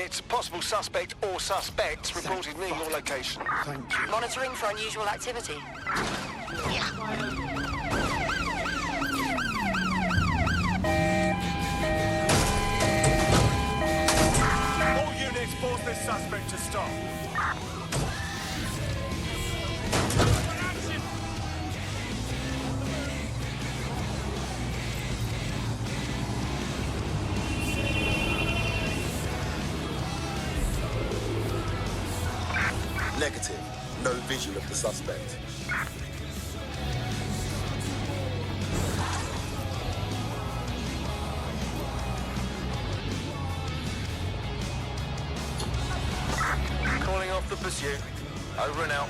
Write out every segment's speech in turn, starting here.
unit. Possible suspect or suspects reported near your location. Thank you. Monitoring for unusual activity. All units force this suspect to stop. Negative. No visual of the suspect. Calling off the pursuit. Over and out.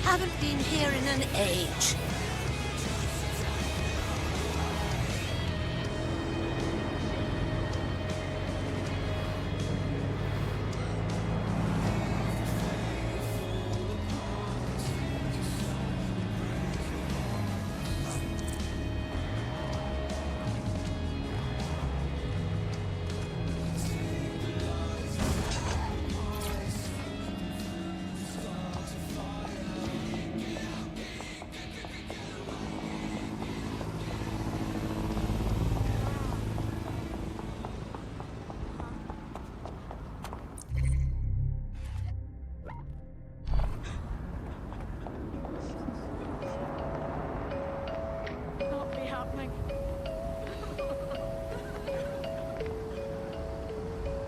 Haven't been here in an age. Can't be happening.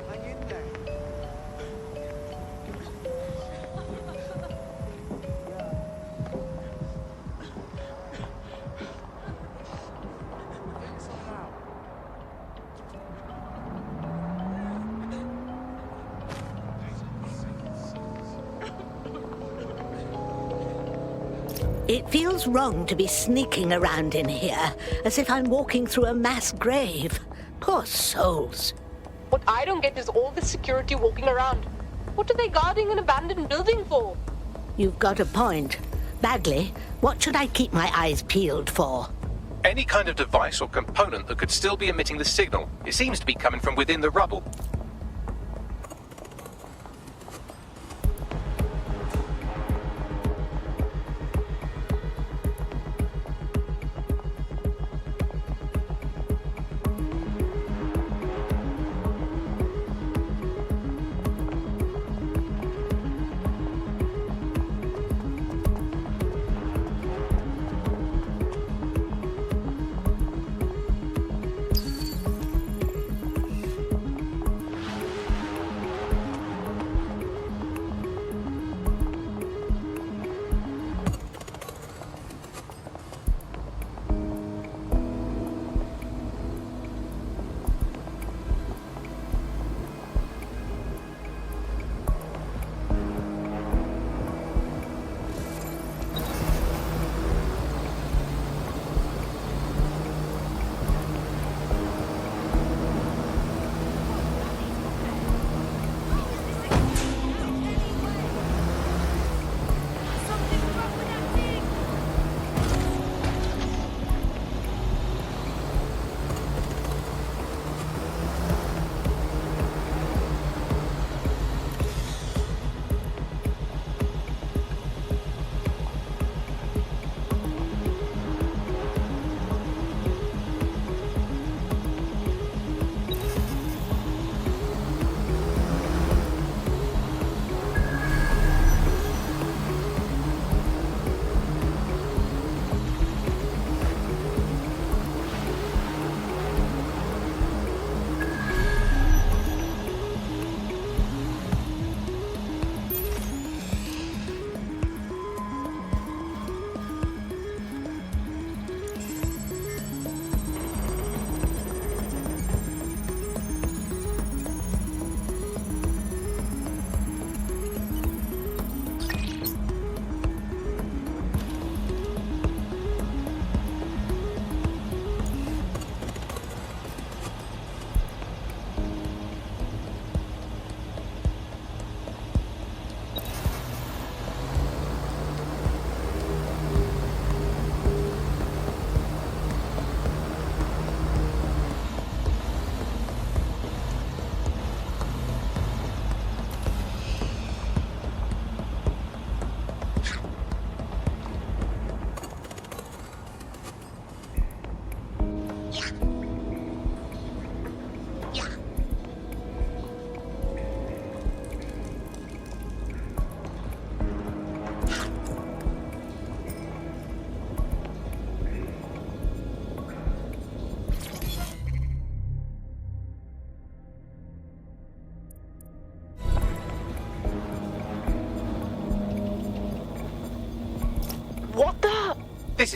Hang in there. It feels wrong to be sneaking around in here, as if I'm walking through a mass grave. Poor souls. What I don't get is all the security walking around. What are they guarding an abandoned building for? You've got a point. Bagley, what should I keep my eyes peeled for? Any kind of device or component that could still be emitting the signal. It seems to be coming from within the rubble.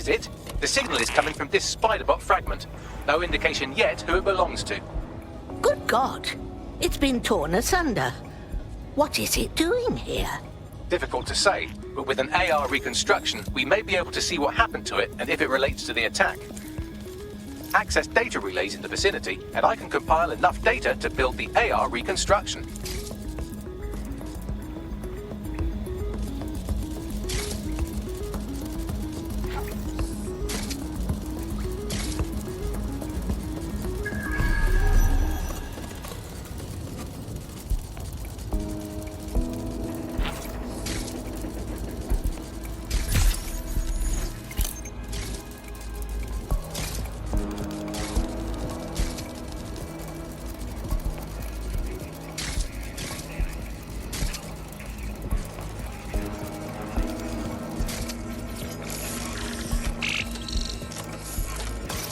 is it. The signal is coming from this Spiderbot fragment. No indication yet who it belongs to. Good God! It's been torn asunder. What is it doing here? Difficult to say, but with an AR reconstruction, we may be able to see what happened to it and if it relates to the attack. Access data relays in the vicinity, and I can compile enough data to build the AR reconstruction.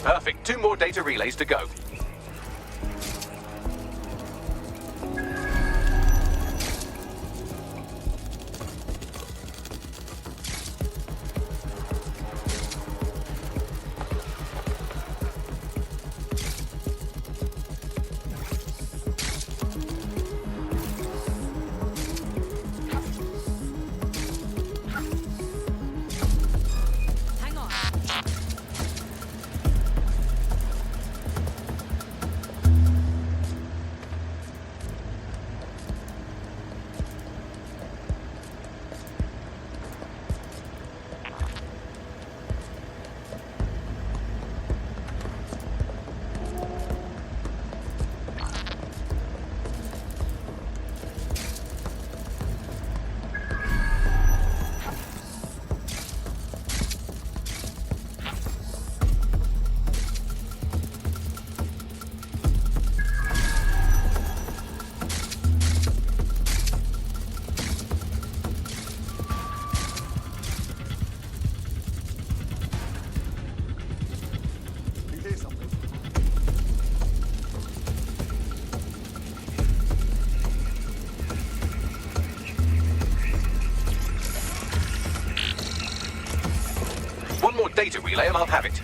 Perfect. 2 more data relays to go. One more data relay and I'll have it.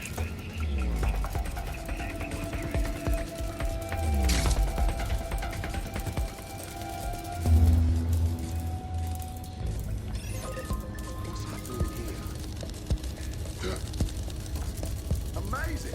Amazing.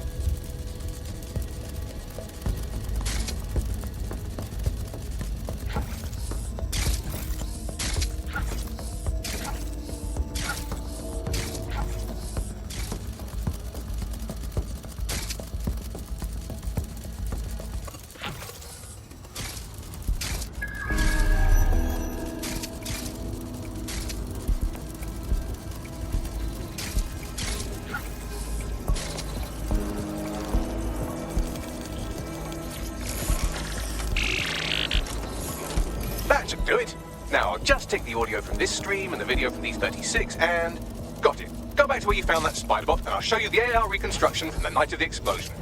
That should do it. Now, I'll just take the audio from this stream and the video from these 36 and... got it. Go back to where you found that Spiderbot and I'll show you the AR reconstruction from the night of the explosion.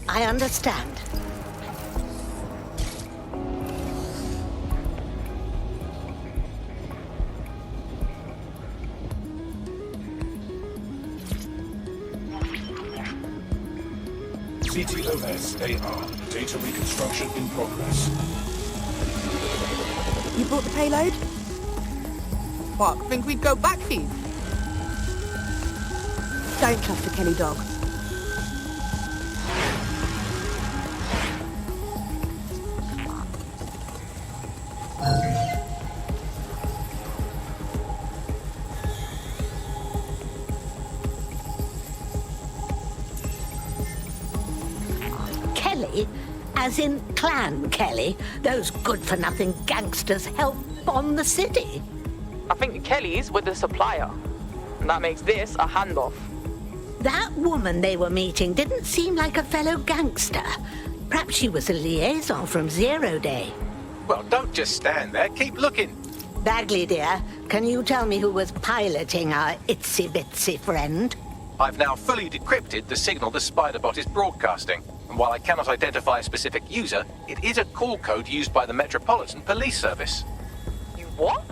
I understand. ctOS AR. Data reconstruction in progress. You brought the payload? What, think we'd go back here? Don't trust the Kelly dog. Kelly? As in Clan Kelly? Those good-for-nothing gangsters help bomb the city? I think the Kellys were the supplier. And that makes this a handoff. That woman they were meeting didn't seem like a fellow gangster. Perhaps she was a liaison from Zero Day. Well, don't just stand there. Keep looking. Bagley, dear, can you tell me who was piloting our itsy-bitsy friend? I've now fully decrypted the signal the Spiderbot is broadcasting. And while I cannot identify a specific user, it is a call code used by the Metropolitan Police Service. You what?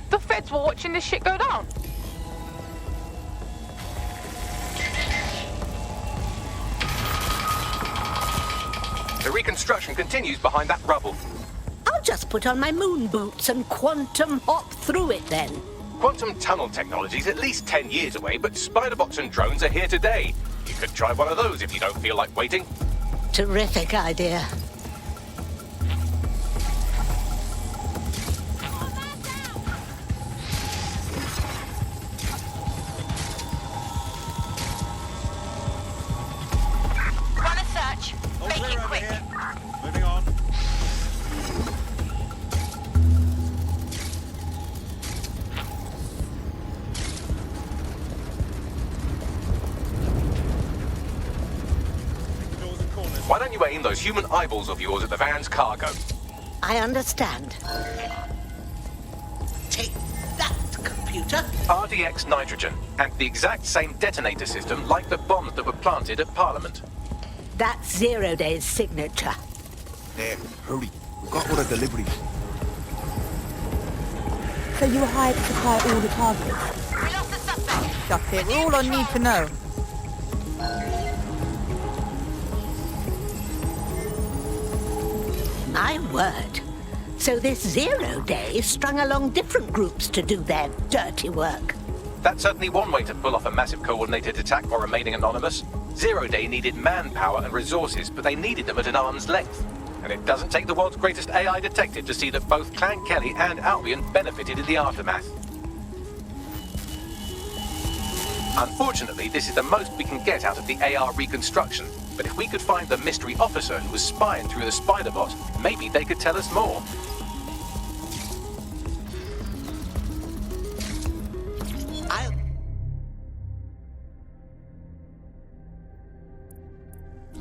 The feds were watching this shit go down. The reconstruction continues behind that rubble. I'll just put on my moon boots and quantum hop through it then. Quantum tunnel technology's at least 10 years away, but spider-bots and drones are here today. You could try one of those if you don't feel like waiting. Terrific idea. Run a search. Make it quick. Moving on. Doors and corners. Why don't you aim those human eyeballs of yours at the van's cargo? I understand. Take that, computer. RDX nitrogen, and the exact same detonator system like the bombs that were planted at Parliament. That's 0 Day's signature. There, hurry. We've got all the deliveries. So you were hired to supply all the targets? We lost the suspect. That's it. We're all I need to know. My word. So this 0 Day strung along different groups to do their dirty work. That's certainly one way to pull off a massive coordinated attack while remaining anonymous. 0 Day needed manpower and resources, but they needed them at an arm's length. And it doesn't take the world's greatest AI detective to see that both Clan Kelly and Albion benefited in the aftermath. Unfortunately, this is the most we can get out of the AR reconstruction. But if we could find the mystery officer who was spying through the spider bot, maybe they could tell us more. I'll...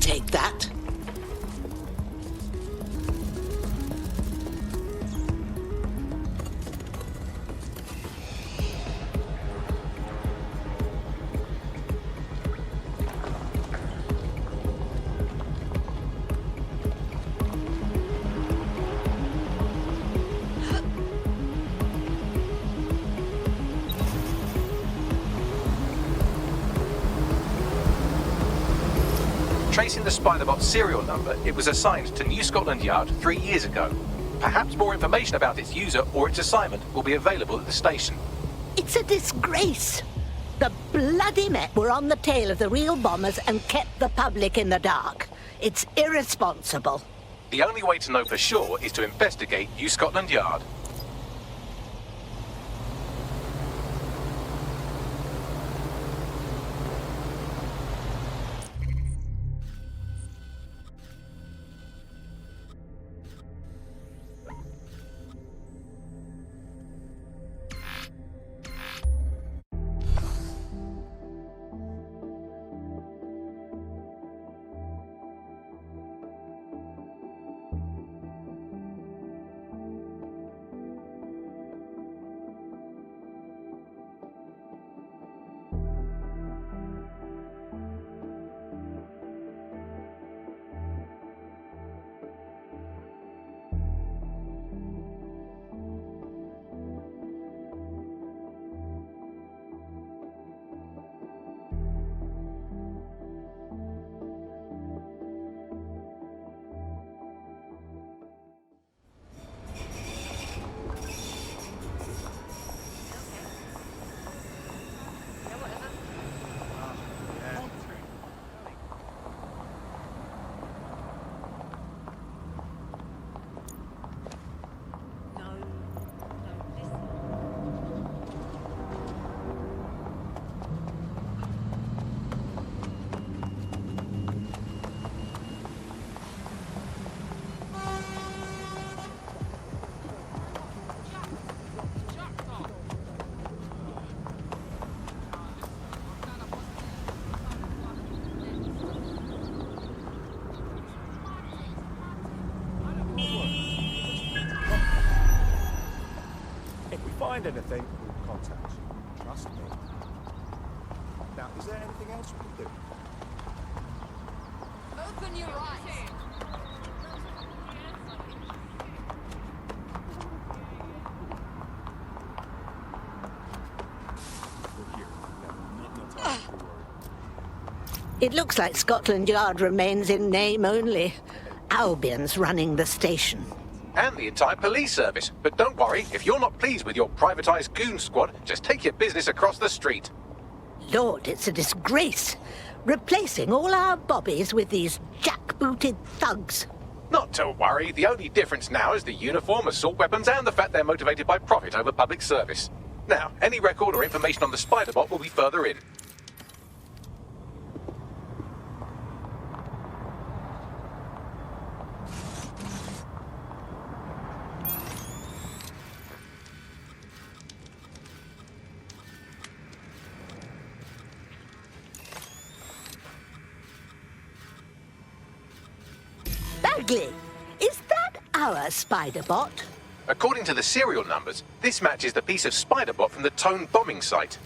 Take that. Tracing the Spiderbot's serial number, it was assigned to New Scotland Yard 3 years ago. Perhaps more information about its user or its assignment will be available at the station. It's a disgrace. The bloody Met were on the tail of the real bombers and kept the public in the dark. It's irresponsible. The only way to know for sure is to investigate New Scotland Yard. Find anything, we'll contact you. Trust me. Now, is there anything else we can do? Open your eyes. We're here. No, not time to worry. It looks like Scotland Yard remains in name only. Albion's running the station. And the entire police service. But don't worry, if you're not pleased with your privatized goon squad, just take your business across the street. Lord, it's a disgrace. Replacing all our bobbies with these jackbooted thugs. Not to worry, the only difference now is the uniform, assault weapons, and the fact they're motivated by profit over public service. Now, any record or information on the Spider-Bot will be further in. Bagley, is that our Spider-Bot? According to the serial numbers, this matches the piece of Spider-Bot from the Tone bombing site.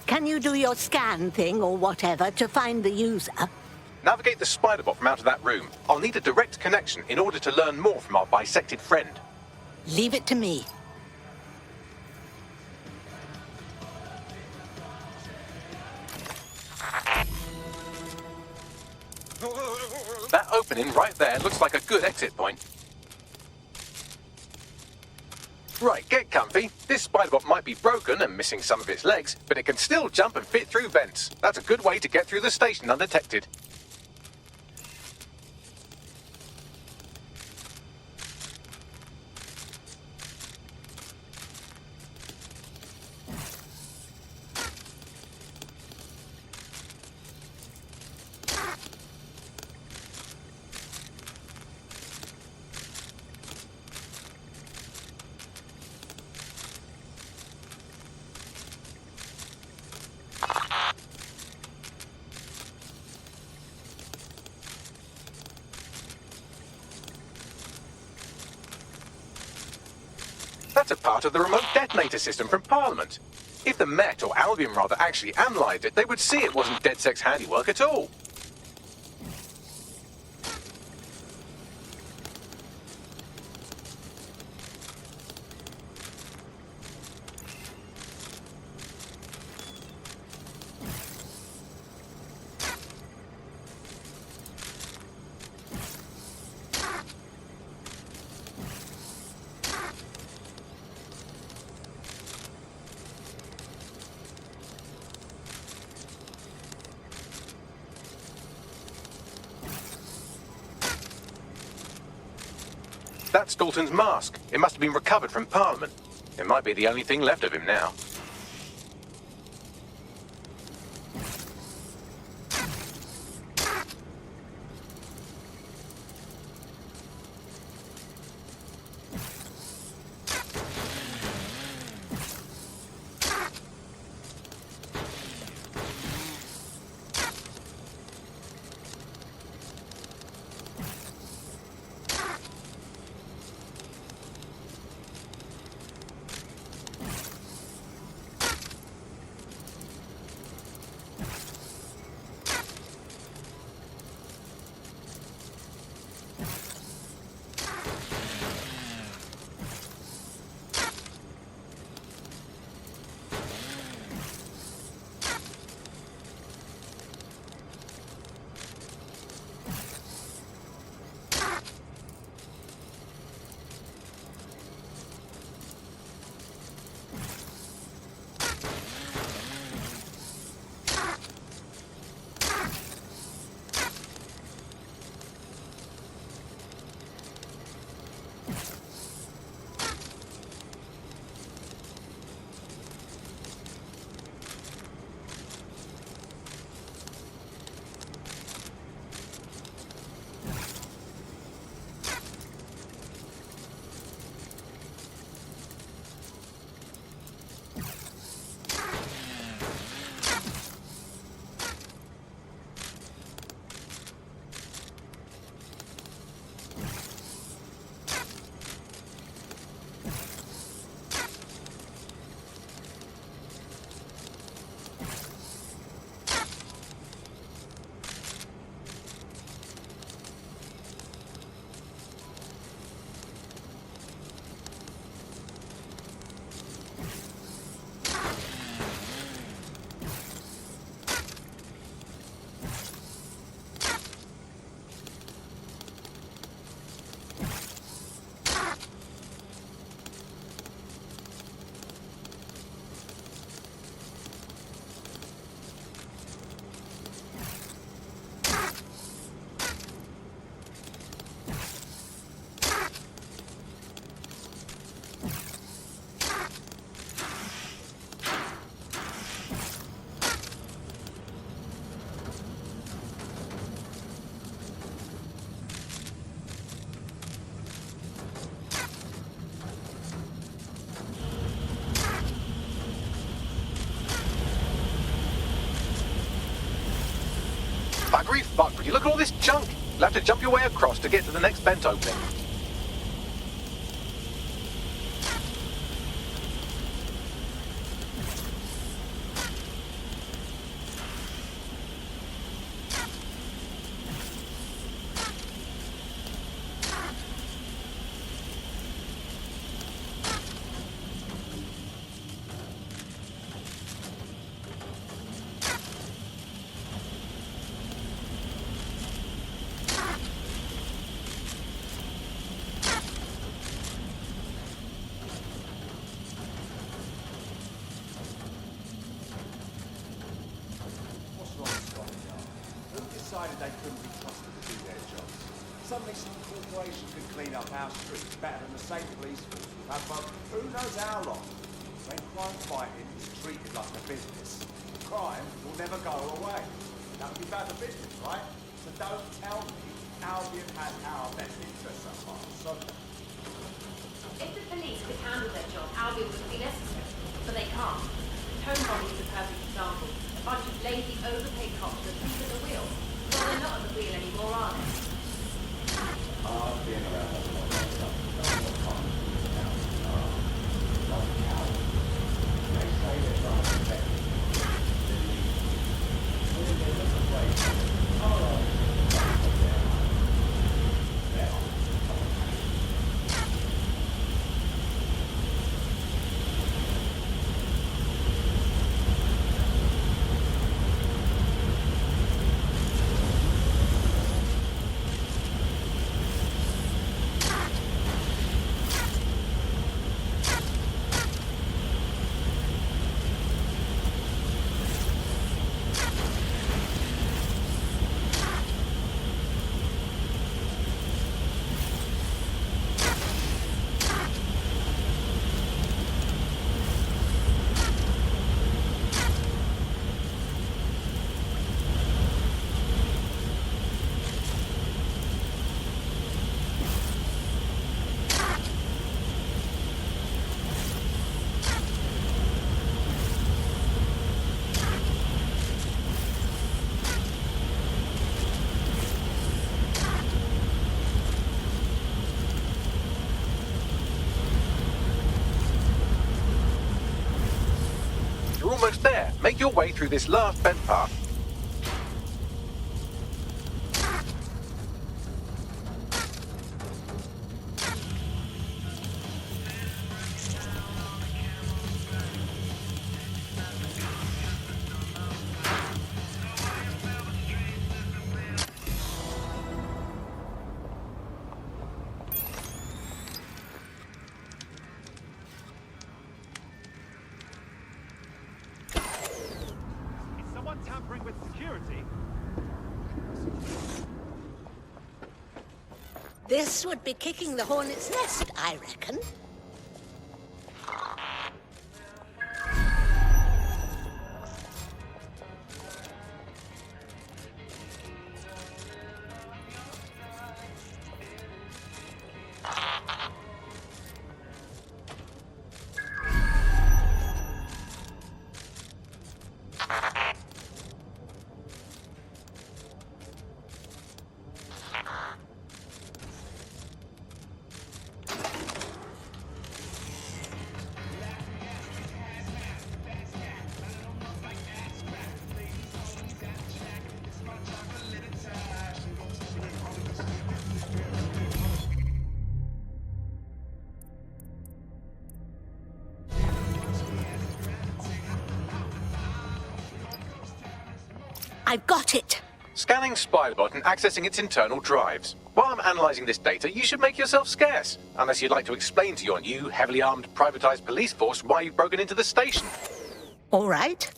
Can you do your scan thing or whatever to find the user? Navigate the Spider-Bot from out of that room. I'll need a direct connection in order to learn more from our bisected friend. Leave it to me. That opening right there looks like a good exit point. Right, get comfy. This Spider-Bot might be broken and missing some of its legs, but it can still jump and fit through vents. That's a good way to get through the station undetected. That's a part of the remote detonator system from Parliament. If the Met, or Albion rather, actually analysed it, they would see it wasn't Dedsec's handiwork at all. That's Dalton's mask. It must have been recovered from Parliament. It might be the only thing left of him now. Look at all this junk. You'll have to jump your way across to get to the next vent opening. Decided they couldn't be trusted to do their jobs. Suddenly some corporation could clean up our streets better than the same police force we've had for who knows how long. When crime fighting is treated like a business, crime will never go away. That would be bad for business, right? So don't tell me Albion has our best interests at heart. So if the police could handle their job, Albion wouldn't be necessary. But they can't. Home Body is a perfect example. A bunch of lazy, overpaid cops that think at the wheel. Well, they're not at the wheel anymore, are they? I've been around a long time. They say they're trying to protect me. There's a place. You're almost there. Make your way through this last vent path. Tampering with security? This would be kicking the hornet's nest, I reckon. I've got it. Scanning Spiderbot and accessing its internal drives. While I'm analysing this data, you should make yourself scarce. Unless you'd like to explain to your new, heavily armed, privatised police force why you've broken into the station. All right.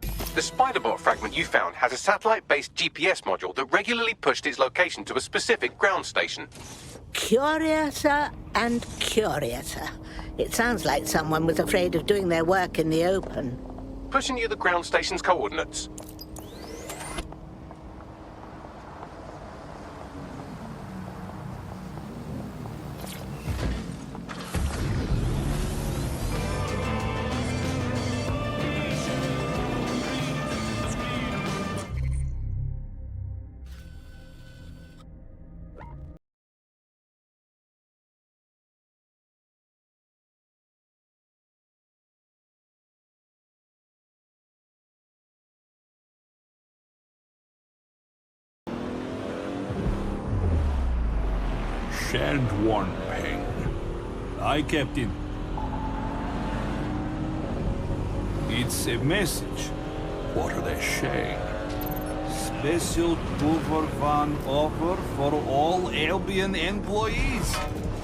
The Spiderbot fragment you found has a satellite-based GPS module that regularly pushed its location to a specific ground station. Curiouser and curiouser. It sounds like someone was afraid of doing their work in the open. Pushing you the ground station's coordinates. and one ping. Aye, Captain. It's a message. What are they saying? Special Van offer for all Albion employees.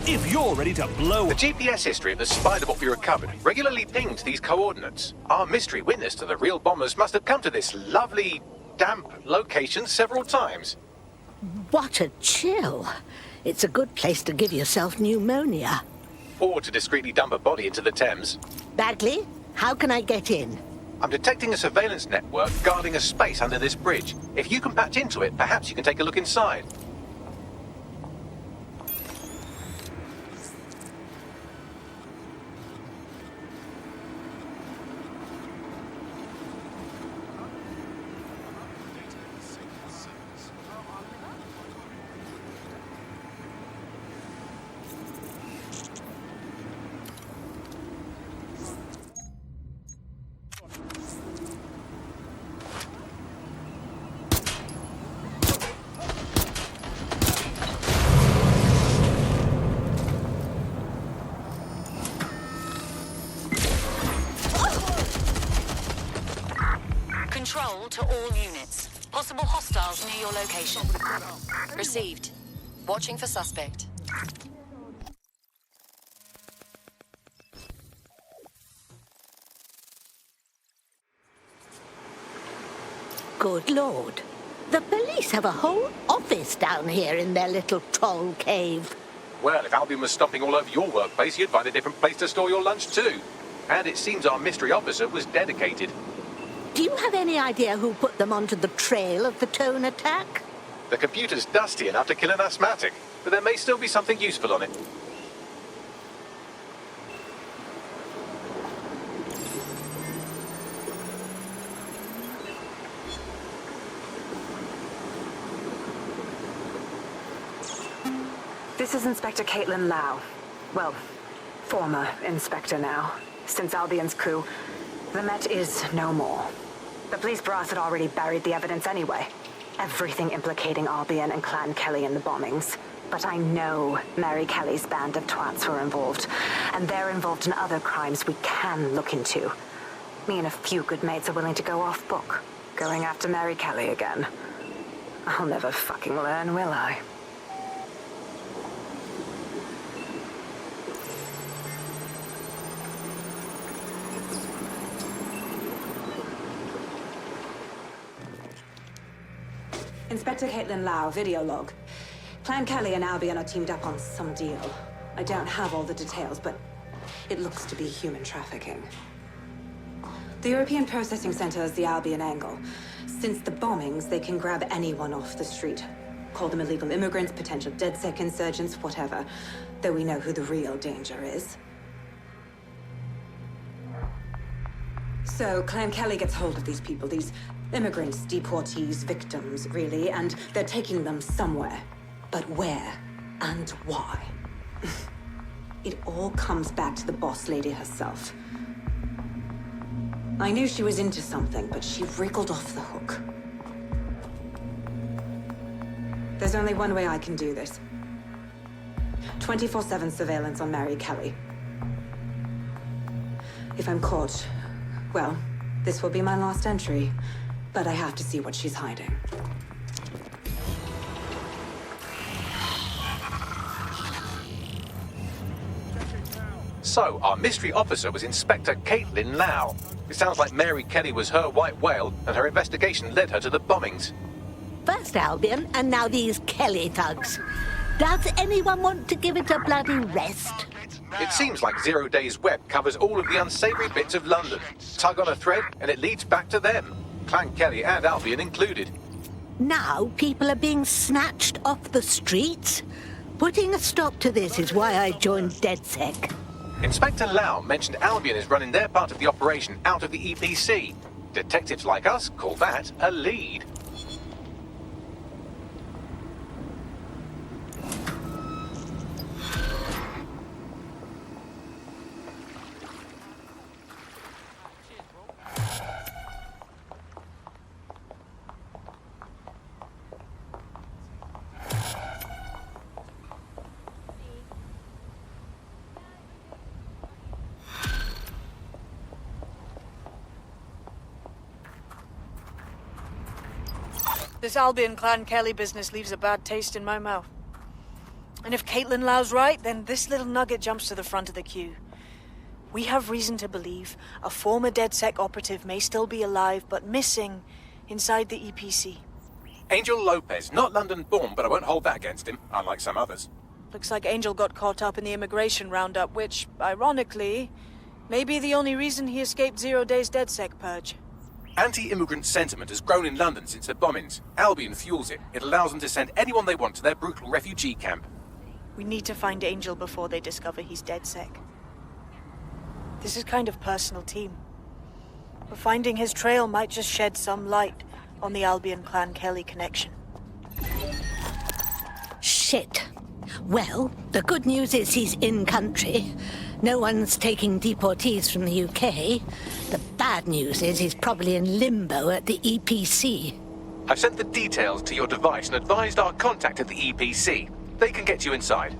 If you're ready to blow... The GPS history of the Spider-Bot we recovered regularly pinged these coordinates. Our mystery witness to the real bombers must have come to this lovely, damp location several times. What a chill. It's a good place to give yourself pneumonia. Or to discreetly dump a body into the Thames. Bagley, how can I get in? I'm detecting a surveillance network guarding a space under this bridge. If you can patch into it, perhaps you can take a look inside. Control to all units. Possible hostiles near your location. Received. Watching for suspect. Good Lord. The police have a whole office down here in their little troll cave. Well, if Albion was stomping all over your workplace, you'd find a different place to store your lunch too. And it seems our mystery officer was dedicated. Do you have any idea who put them onto the trail of the Tone attack? The computer's dusty enough to kill an asthmatic, but there may still be something useful on it. This is Inspector Caitlin Lau. Well, former inspector now. Since Albion's coup, the Met is no more. The police brass had already buried the evidence anyway. Everything implicating Albion and Clan Kelly in the bombings. But I know Mary Kelly's band of twats were involved. And they're involved in other crimes we can look into. Me and a few good mates are willing to go off book. Going after Mary Kelly again. I'll never fucking learn, will I? Inspector Caitlin Lau, video log. Clan Kelly and Albion are teamed up on some deal. I don't have all the details, but it looks to be human trafficking. The European Processing Center is the Albion angle. Since the bombings, they can grab anyone off the street. Call them illegal immigrants, potential Dedsec insurgents, whatever. Though we know who the real danger is. So, Clan Kelly gets hold of these people, these immigrants, deportees, victims, really, and they're taking them somewhere. But where and why? It all comes back to the boss lady herself. I knew she was into something, but she wriggled off the hook. There's only one way I can do this. 24/7 surveillance on Mary Kelly. If I'm caught, well, this will be my last entry. But I have to see what she's hiding. So, our mystery officer was Inspector Caitlin Lau. It sounds like Mary Kelly was her white whale, and her investigation led her to the bombings. First Albion, and now these Kelly thugs. Does anyone want to give it a bloody rest? It seems like 0 Days Web covers all of the unsavory bits of London. Tug on a thread, and it leads back to them. Clan Kelly and Albion included. Now people are being snatched off the streets? Putting a stop to this is why I joined Dedsec. Inspector Lau mentioned Albion is running their part of the operation out of the EPC. Detectives like us call that a lead. This Albion Clan Kelly business leaves a bad taste in my mouth. And if Caitlin Lau's right, then this little nugget jumps to the front of the queue. We have reason to believe a former Dedsec operative may still be alive, but missing inside the EPC. Angel Lopez, not London-born, but I won't hold that against him, unlike some others. Looks like Angel got caught up in the immigration roundup, which, ironically, may be the only reason he escaped 0 days Dedsec purge. Anti-immigrant sentiment has grown in London since the bombings. Albion fuels it. It allows them to send anyone they want to their brutal refugee camp. We need to find Angel before they discover he's Dedsec. This is kind of personal team. But finding his trail might just shed some light on the Albion Clan Kelly connection. Shit. Well, the good news is he's in country. No one's taking deportees from the UK. The bad news is he's probably in limbo at the EPC. I've sent the details to your device and advised our contact at the EPC. They can get you inside.